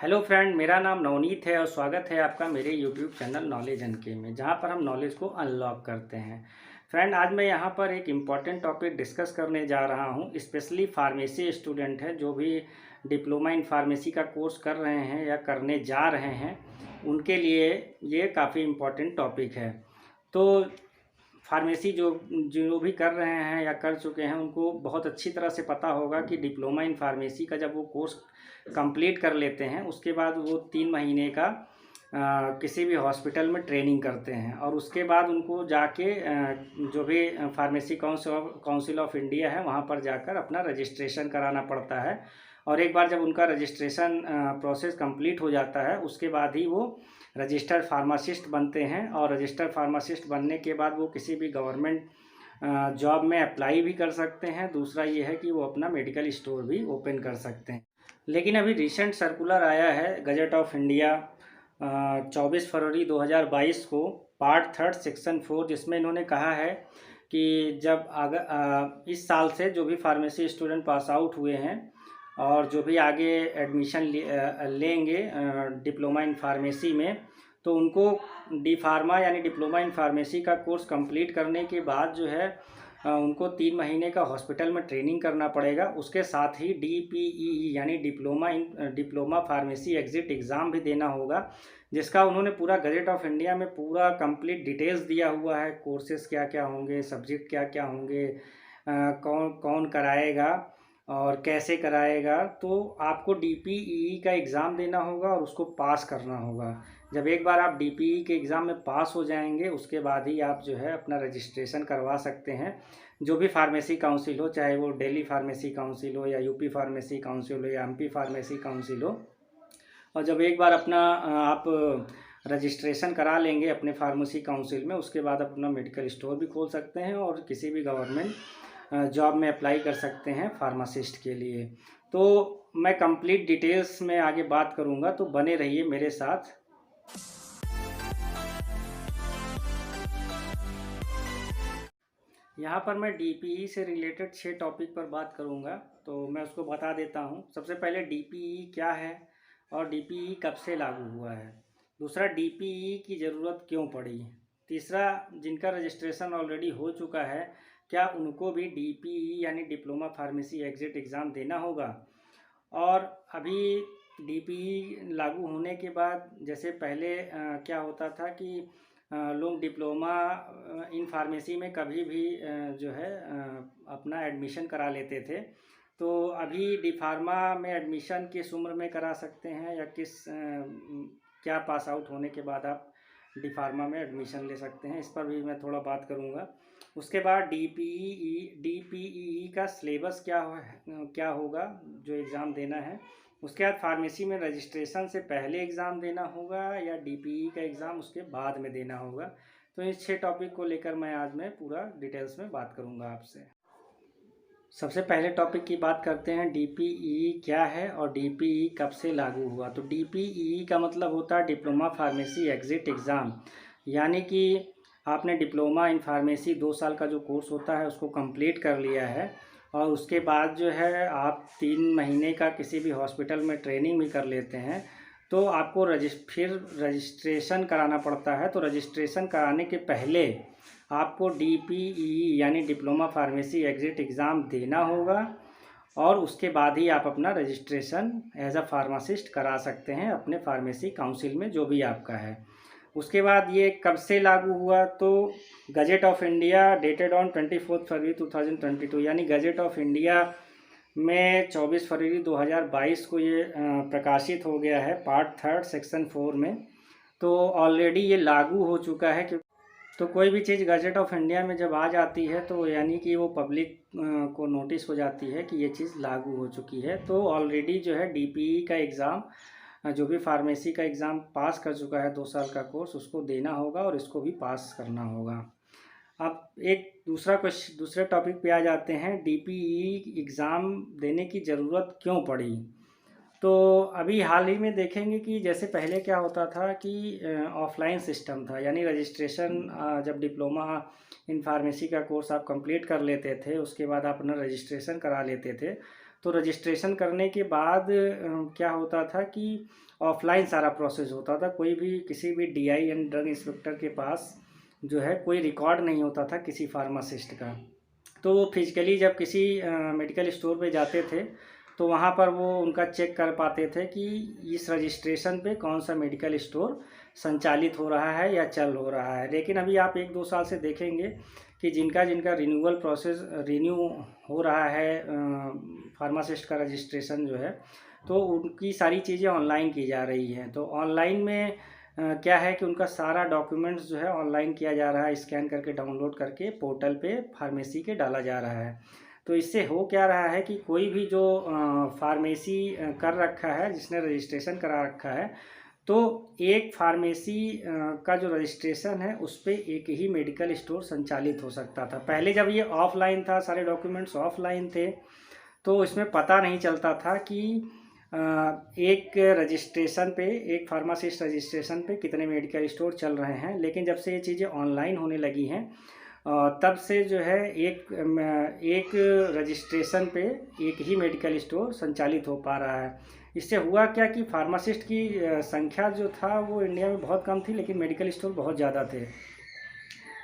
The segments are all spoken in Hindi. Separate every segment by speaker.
Speaker 1: हेलो फ्रेंड, मेरा नाम नवनीत है और स्वागत है आपका मेरे यूट्यूब चैनल नॉलेज एनके में, जहां पर हम नॉलेज को अनलॉक करते हैं। फ्रेंड, आज मैं यहां पर एक इम्पॉर्टेंट टॉपिक डिस्कस करने जा रहा हूं। स्पेशली फार्मेसी स्टूडेंट है जो भी डिप्लोमा इन फार्मेसी का कोर्स कर रहे हैं या करने जा रहे हैं, उनके लिए ये काफ़ी इम्पॉर्टेंट टॉपिक है। तो फार्मेसी जो जो भी कर रहे हैं या कर चुके हैं, उनको बहुत अच्छी तरह से पता होगा कि डिप्लोमा इन फार्मेसी का जब वो कोर्स कंप्लीट कर लेते हैं, उसके बाद वो 3 महीने का किसी भी हॉस्पिटल में ट्रेनिंग करते हैं और उसके बाद उनको जाके जो भी फार्मेसी काउंसिल ऑफ इंडिया है वहाँ पर जाकर अपना रजिस्ट्रेशन कराना पड़ता है। और एक बार जब उनका रजिस्ट्रेशन प्रोसेस कंप्लीट हो जाता है, उसके बाद ही वो रजिस्टर्ड फार्मासिस्ट बनते हैं। और रजिस्टर्ड फार्मासिस्ट बनने के बाद वो किसी भी गवर्नमेंट जॉब में अप्लाई भी कर सकते हैं। दूसरा ये है कि वो अपना मेडिकल स्टोर भी ओपन कर सकते हैं। लेकिन अभी रिसेंट सर्कुलर आया है गजट ऑफ इंडिया 24 फरवरी 2022 को, पार्ट 3 सेक्शन 4, जिसमें इन्होंने कहा है कि जब इस साल से जो भी फार्मेसी स्टूडेंट पास आउट हुए हैं और जो भी आगे एडमिशन लेंगे डिप्लोमा इन फार्मेसी में, तो उनको डी फार्मा यानी डिप्लोमा इन फार्मेसी का कोर्स कंप्लीट करने के बाद जो है उनको 3 महीने का हॉस्पिटल में ट्रेनिंग करना पड़ेगा। उसके साथ ही DPEE यानी डिप्लोमा फार्मेसी एग्ज़िट एग्ज़ाम भी देना होगा, जिसका उन्होंने पूरा गजट ऑफ इंडिया में पूरा कंप्लीट डिटेल्स दिया हुआ है। कोर्सेज़ क्या क्या होंगे, सब्जेक्ट क्या क्या होंगे, कौन कौन कराएगा और कैसे कराएगा। तो आपको DPEE का एग्ज़ाम देना होगा और उसको पास करना होगा। जब एक बार आप DPE के एग्ज़ाम में पास हो जाएंगे, उसके बाद ही आप जो है अपना रजिस्ट्रेशन करवा सकते हैं। जो भी फार्मेसी काउंसिल हो, चाहे वो दिल्ली फार्मेसी काउंसिल हो या यूपी फार्मेसी काउंसिल हो या MP फार्मेसी काउंसिल हो। और जब एक बार अपना आप रजिस्ट्रेशन करा लेंगे अपने फार्मेसी काउंसिल में, उसके बाद अपना मेडिकल स्टोर भी खोल सकते हैं और किसी भी गवर्नमेंट जॉब में अप्लाई कर सकते हैं फार्मासिस्ट के लिए। तो मैं कंप्लीट डिटेल्स में आगे बात करूंगा, तो बने रहिए मेरे साथ। यहाँ पर मैं DPE से रिलेटेड 6 टॉपिक पर बात करूँगा, तो मैं उसको बता देता हूँ। सबसे पहले DPE क्या है और DPE कब से लागू हुआ है। दूसरा, DPE की ज़रूरत क्यों पड़ी। तीसरा, जिनका रजिस्ट्रेशन ऑलरेडी हो चुका है, क्या उनको भी DPE यानी डिप्लोमा फार्मेसी एग्ज़िट एग्ज़ाम देना होगा। और अभी DPE लागू होने के बाद, जैसे पहले क्या होता था कि लोग डिप्लोमा इन फार्मेसी में कभी भी जो है अपना एडमिशन करा लेते थे। तो अभी डी फार्मा में एडमिशन किस उम्र में करा सकते हैं या क्या पास आउट होने के बाद आप डी फार्मा में एडमिशन ले सकते हैं, इस पर भी मैं थोड़ा बात करूँगा। उसके बाद DPEE का सिलेबस क्या होगा जो एग्ज़ाम देना है। उसके बाद फार्मेसी में रजिस्ट्रेशन से पहले एग्ज़ाम देना होगा या DPE का एग्ज़ाम उसके बाद में देना होगा। तो इस 6 टॉपिक को लेकर आज मैं पूरा डिटेल्स में बात करूँगा आपसे। सबसे पहले टॉपिक की बात करते हैं, DPEE क्या है और DPEE कब से लागू हुआ। तो DPEE का मतलब होता है डिप्लोमा फार्मेसी एग्ज़िट एग्ज़ाम, यानी कि आपने डिप्लोमा इन फार्मेसी 2 साल का जो कोर्स होता है उसको कंप्लीट कर लिया है और उसके बाद जो है आप 3 महीने का किसी भी हॉस्पिटल में ट्रेनिंग भी कर लेते हैं, तो आपको फिर रजिस्ट्रेशन कराना पड़ता है। तो रजिस्ट्रेशन कराने के पहले आपको DPEE यानी डिप्लोमा फार्मेसी एग्ज़िट एग्ज़ाम देना होगा और उसके बाद ही आप अपना रजिस्ट्रेशन एज अ फार्मासिस्ट करा सकते हैं अपने फार्मेसी काउंसिल में, जो भी आपका है। उसके बाद ये कब से लागू हुआ, तो gazette of India dated on 24 फरवरी 2022 यानी गजट ऑफ इंडिया में 24 फरवरी 2022 को ये प्रकाशित हो गया है पार्ट 3 सेक्शन 4 में। तो ऑलरेडी ये लागू हो चुका है। तो कोई भी चीज़ गजट ऑफ इंडिया में जब आ जाती है तो यानी कि वो पब्लिक को नोटिस हो जाती है कि ये चीज़ लागू हो चुकी है। तो ऑलरेडी जो है DPE का एग्ज़ाम, जो भी फार्मेसी का एग्ज़ाम पास कर चुका है 2 साल का कोर्स, उसको देना होगा और इसको भी पास करना होगा। अब एक दूसरे टॉपिक पे आ जाते हैं, DPE एग्ज़ाम देने की ज़रूरत क्यों पड़ी। तो अभी हाल ही में देखेंगे कि जैसे पहले क्या होता था कि ऑफलाइन सिस्टम था, यानी रजिस्ट्रेशन जब डिप्लोमा इन फार्मेसी का कोर्स आप कंप्लीट कर लेते थे, उसके बाद आप अपना रजिस्ट्रेशन करा लेते थे, तो रजिस्ट्रेशन करने के बाद क्या होता था कि ऑफलाइन सारा प्रोसेस होता था। कोई भी किसी भी डीआई यानी ड्रग इंस्पेक्टर के पास जो है कोई रिकॉर्ड नहीं होता था किसी फार्मासिस्ट का। तो वो फिजिकली जब किसी मेडिकल स्टोर पे जाते थे तो वहाँ पर वो उनका चेक कर पाते थे कि इस रजिस्ट्रेशन पे कौन सा मेडिकल स्टोर संचालित हो रहा है या चल हो रहा है। लेकिन अभी आप 1-2 साल से देखेंगे कि जिनका जिनका रिन्यूअल प्रोसेस रिन्यू हो रहा है फार्मासिस्ट का रजिस्ट्रेशन जो है, तो उनकी सारी चीज़ें ऑनलाइन की जा रही हैं। तो ऑनलाइन में क्या है कि उनका सारा डॉक्यूमेंट्स जो है ऑनलाइन किया जा रहा है, स्कैन करके डाउनलोड करके पोर्टल पे फार्मेसी के डाला जा रहा है। तो इससे हो क्या रहा है कि कोई भी जो फार्मेसी कर रखा है, जिसने रजिस्ट्रेशन करा रखा है, तो एक फार्मेसी का जो रजिस्ट्रेशन है उस पर एक ही मेडिकल स्टोर संचालित हो सकता था। पहले जब ये ऑफलाइन था, सारे डॉक्यूमेंट्स ऑफलाइन थे, तो इसमें पता नहीं चलता था कि एक रजिस्ट्रेशन पे, एक फार्मासिस्ट रजिस्ट्रेशन पे कितने मेडिकल स्टोर चल रहे हैं। लेकिन जब से ये चीज़ें ऑनलाइन होने लगी हैं तब से जो है एक रजिस्ट्रेशन पे एक ही मेडिकल स्टोर संचालित हो पा रहा है। इससे हुआ क्या कि फार्मासिस्ट की संख्या जो था वो इंडिया में बहुत कम थी, लेकिन मेडिकल स्टोर बहुत ज़्यादा थे।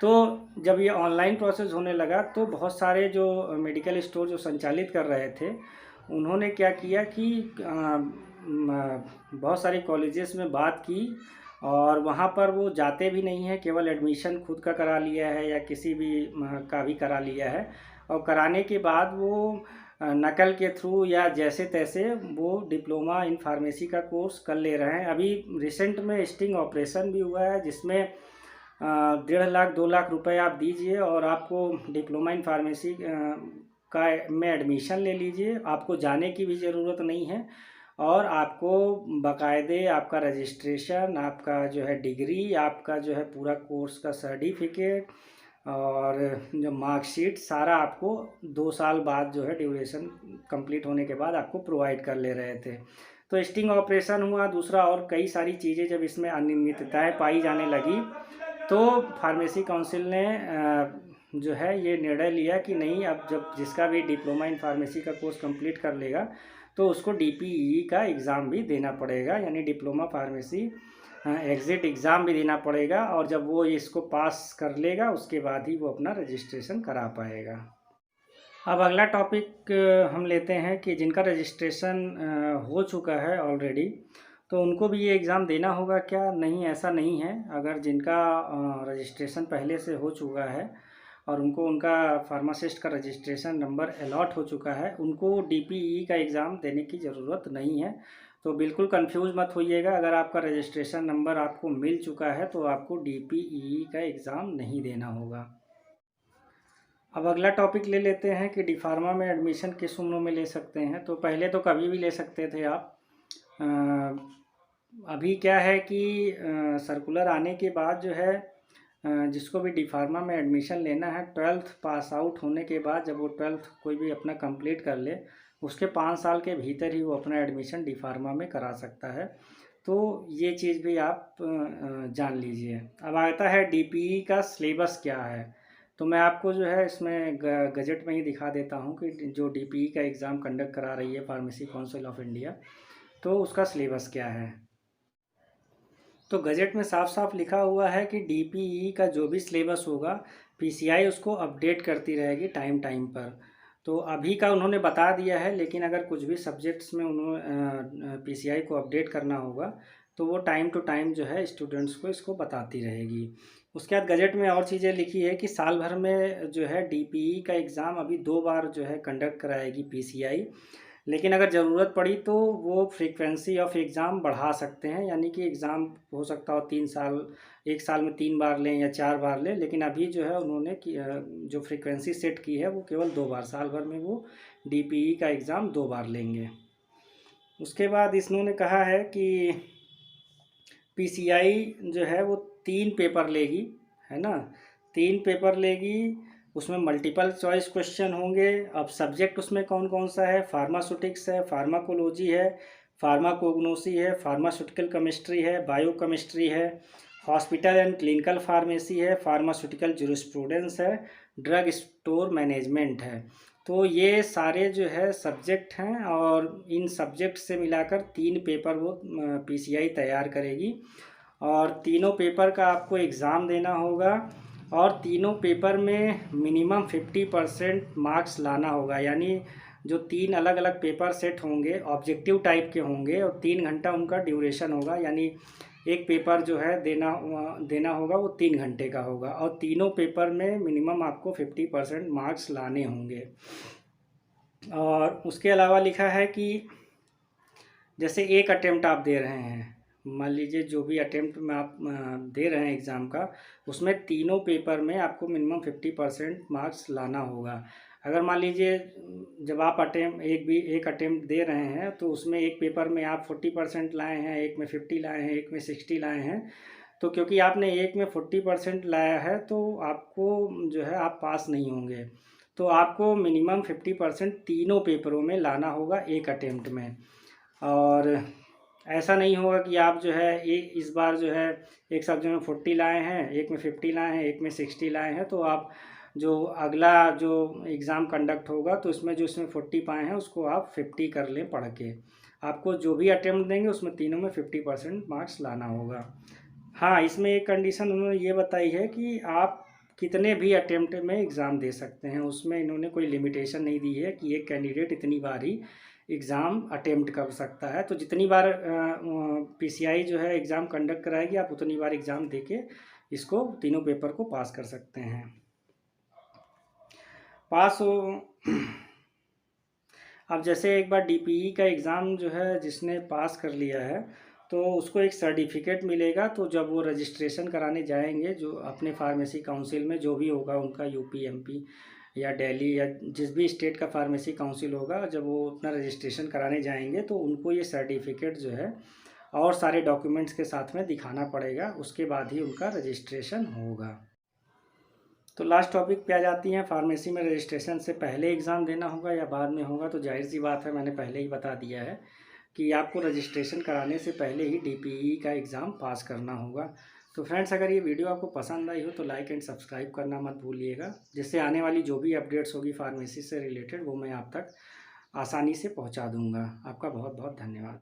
Speaker 1: तो जब ये ऑनलाइन प्रोसेस होने लगा तो बहुत सारे जो मेडिकल स्टोर जो संचालित कर रहे थे, उन्होंने क्या किया कि बहुत सारे कॉलेजेस में बात की और वहाँ पर वो जाते भी नहीं हैं, केवल एडमिशन खुद का करा लिया है या किसी भी का भी करा लिया है। और कराने के बाद वो नकल के थ्रू या जैसे तैसे वो डिप्लोमा इन फार्मेसी का कोर्स कर ले रहे हैं। अभी रिसेंट में स्टिंग ऑपरेशन भी हुआ है, जिसमें 1.5 लाख 2 लाख रुपए आप दीजिए और आपको डिप्लोमा इन फार्मेसी का में एडमिशन ले लीजिए। आपको जाने की भी ज़रूरत नहीं है और आपको बाकायदे आपका रजिस्ट्रेशन, आपका जो है डिग्री, आपका जो है पूरा कोर्स का सर्टिफिकेट और जो मार्कशीट सारा आपको 2 साल बाद जो है ड्यूरेशन कंप्लीट होने के बाद आपको प्रोवाइड कर ले रहे थे। तो स्टिंग ऑपरेशन हुआ, दूसरा और कई सारी चीज़ें जब इसमें अनियमितताएँ पाई जाने लगी तो फार्मेसी काउंसिल ने जो है ये निर्णय लिया कि नहीं, अब जब जिसका भी डिप्लोमा इन फार्मेसी का कोर्स कंप्लीट कर लेगा तो उसको डीपीई का एग्ज़ाम भी देना पड़ेगा, यानी डिप्लोमा फार्मेसी एग्ज़िट एग्ज़ाम भी देना पड़ेगा। और जब वो इसको पास कर लेगा उसके बाद ही वो अपना रजिस्ट्रेशन करा पाएगा। अब अगला टॉपिक हम लेते हैं कि जिनका रजिस्ट्रेशन हो चुका है ऑलरेडी, तो उनको भी ये एग्ज़ाम देना होगा क्या? नहीं, ऐसा नहीं है। अगर जिनका रजिस्ट्रेशन पहले से हो चुका है और उनको उनका फार्मासिस्ट का रजिस्ट्रेशन नंबर अलॉट हो चुका है, उनको डीपीई का एग्ज़ाम देने की ज़रूरत नहीं है। तो बिल्कुल कंफ्यूज मत होइएगा। अगर आपका रजिस्ट्रेशन नंबर आपको मिल चुका है तो आपको डीपीई का एग्ज़ाम नहीं देना होगा। अब अगला टॉपिक ले लेते हैं कि डी फार्मा में एडमिशन किस उम्र में ले सकते हैं। तो पहले तो कभी भी ले सकते थे आप। अभी क्या है कि सर्कुलर आने के बाद जो है जिसको भी डी फार्मा में एडमिशन लेना है, 12th पास आउट होने के बाद जब वो 12th कोई भी अपना कंप्लीट कर ले, उसके 5 साल के भीतर ही वो अपना एडमिशन डी फार्मा में करा सकता है। तो ये चीज़ भी आप जान लीजिए। अब आता है डीपीई का सिलेबस क्या है। तो मैं आपको जो है इसमें गजट में ही दिखा देता हूँ कि जो डीपीई का एग्ज़ाम कंडक्ट करा रही है फार्मेसी काउंसिल ऑफ इंडिया, तो उसका सिलेबस क्या है। तो गजट में साफ साफ लिखा हुआ है कि डीपीई का जो भी सिलेबस होगा, पीसीआई उसको अपडेट करती रहेगी टाइम टाइम पर। तो अभी का उन्होंने बता दिया है, लेकिन अगर कुछ भी सब्जेक्ट्स में उन्होंने पीसीआई को अपडेट करना होगा तो वो टाइम टू टाइम जो है स्टूडेंट्स को इसको बताती रहेगी। उसके बाद गजट में और चीज़ें लिखी है कि साल भर में जो है डीपीई का एग्ज़ाम अभी 2 बार जो है कंडक्ट कराएगी पीसीआई, लेकिन अगर ज़रूरत पड़ी तो वो फ्रीक्वेंसी ऑफ एग्ज़ाम बढ़ा सकते हैं, यानी कि एग्ज़ाम हो सकता हो 3 साल, 1 साल में 3 बार लें या 4 बार लें। लेकिन अभी जो है उन्होंने जो फ्रीक्वेंसी सेट की है वो केवल 2 बार, साल भर में वो डीपीई का एग्ज़ाम 2 बार लेंगे। उसके बाद इन्होंने कहा है कि पीसीआई जो है वो 3 पेपर लेगी, है ना, 3 पेपर लेगी। उसमें मल्टीपल चॉइस क्वेश्चन होंगे। अब सब्जेक्ट उसमें कौन कौन सा है, फार्मास्यूटिक्स है, फार्माकोलॉजी है, फार्माकोग्नोसी है, फार्मास्यूटिकल केमिस्ट्री है, बायोकेमिस्ट्री है, हॉस्पिटल एंड क्लिनिकल फार्मेसी है, फार्मास्यूटिकल ज्यूरिस्प्रूडेंस है, ड्रग स्टोर मैनेजमेंट है। तो ये सारे जो है सब्जेक्ट हैं और इन सब्जेक्ट से मिलाकर 3 पेपर वो पीसीआई तैयार करेगी और तीनों पेपर का आपको एग्ज़ाम देना होगा और तीनों पेपर में मिनिमम 50% मार्क्स लाना होगा। यानी जो 3 अलग अलग पेपर सेट होंगे ऑब्जेक्टिव टाइप के होंगे और 3 घंटा उनका ड्यूरेशन होगा। यानी एक पेपर जो है देना होगा वो 3 घंटे का होगा और तीनों पेपर में मिनिमम आपको 50% मार्क्स लाने होंगे। और उसके अलावा लिखा है कि जैसे एक अटेम्प्ट आप दे रहे हैं, मान लीजिए जो भी अटेम्प्ट में आप दे रहे हैं एग्ज़ाम का, उसमें तीनों पेपर में आपको मिनिमम 50% मार्क्स लाना होगा। अगर मान लीजिए जब आप एक अटेम्प्ट दे रहे हैं तो उसमें एक पेपर में आप 40% लाए हैं, एक में 50 लाए हैं, एक में 60 लाए हैं, तो क्योंकि आपने एक में 40% लाया है तो आपको जो है आप पास नहीं होंगे। तो आपको मिनिमम 50% तीनों पेपरों में लाना होगा एक अटेम्प्ट में। और ऐसा नहीं होगा कि आप जो है इस बार जो है एक सब्जेक्ट में 40 लाए हैं, एक में 50 लाए हैं, एक में 60 लाए हैं, तो आप जो अगला जो एग्ज़ाम कंडक्ट होगा तो इसमें 40 पाए हैं उसको आप 50 कर लें पढ़ के। आपको जो भी अटेम्प्ट देंगे उसमें तीनों में 50% मार्क्स लाना होगा। हाँ, इसमें एक कंडीशन उन्होंने ये बताई है कि आप कितने भी अटेम्प्ट में एग्ज़ाम दे सकते हैं। उसमें इन्होंने कोई लिमिटेशन नहीं दी है कि एक कैंडिडेट इतनी बार ही एग्ज़ाम अटेम्प्ट कर सकता है। तो जितनी बार पीसीआई जो है एग्ज़ाम कंडक्ट कराएगी आप उतनी बार एग्ज़ाम देके इसको तीनों पेपर को पास कर सकते हैं। पास हो अब जैसे एक बार डीपीई का एग्ज़ाम जो है जिसने पास कर लिया है तो उसको एक सर्टिफिकेट मिलेगा। तो जब वो रजिस्ट्रेशन कराने जाएंगे जो अपने फार्मेसी काउंसिल में जो भी होगा उनका यूपी एमपी या दिल्ली या जिस भी स्टेट का फार्मेसी काउंसिल होगा, जब वो अपना रजिस्ट्रेशन कराने जाएंगे तो उनको ये सर्टिफिकेट जो है और सारे डॉक्यूमेंट्स के साथ में दिखाना पड़ेगा, उसके बाद ही उनका रजिस्ट्रेशन होगा। तो लास्ट टॉपिक पे आ जाती हैं, फार्मेसी में रजिस्ट्रेशन से पहले एग्ज़ाम देना होगा या बाद में होगा। तो जाहिर सी बात है, मैंने पहले ही बता दिया है कि आपको रजिस्ट्रेशन कराने से पहले ही डीपीई का एग्ज़ाम पास करना होगा। तो फ्रेंड्स, अगर ये वीडियो आपको पसंद आई हो तो लाइक एंड सब्सक्राइब करना मत भूलिएगा, जिससे आने वाली जो भी अपडेट्स होगी फार्मेसी से रिलेटेड वो मैं आप तक आसानी से पहुंचा दूंगा। आपका बहुत बहुत धन्यवाद।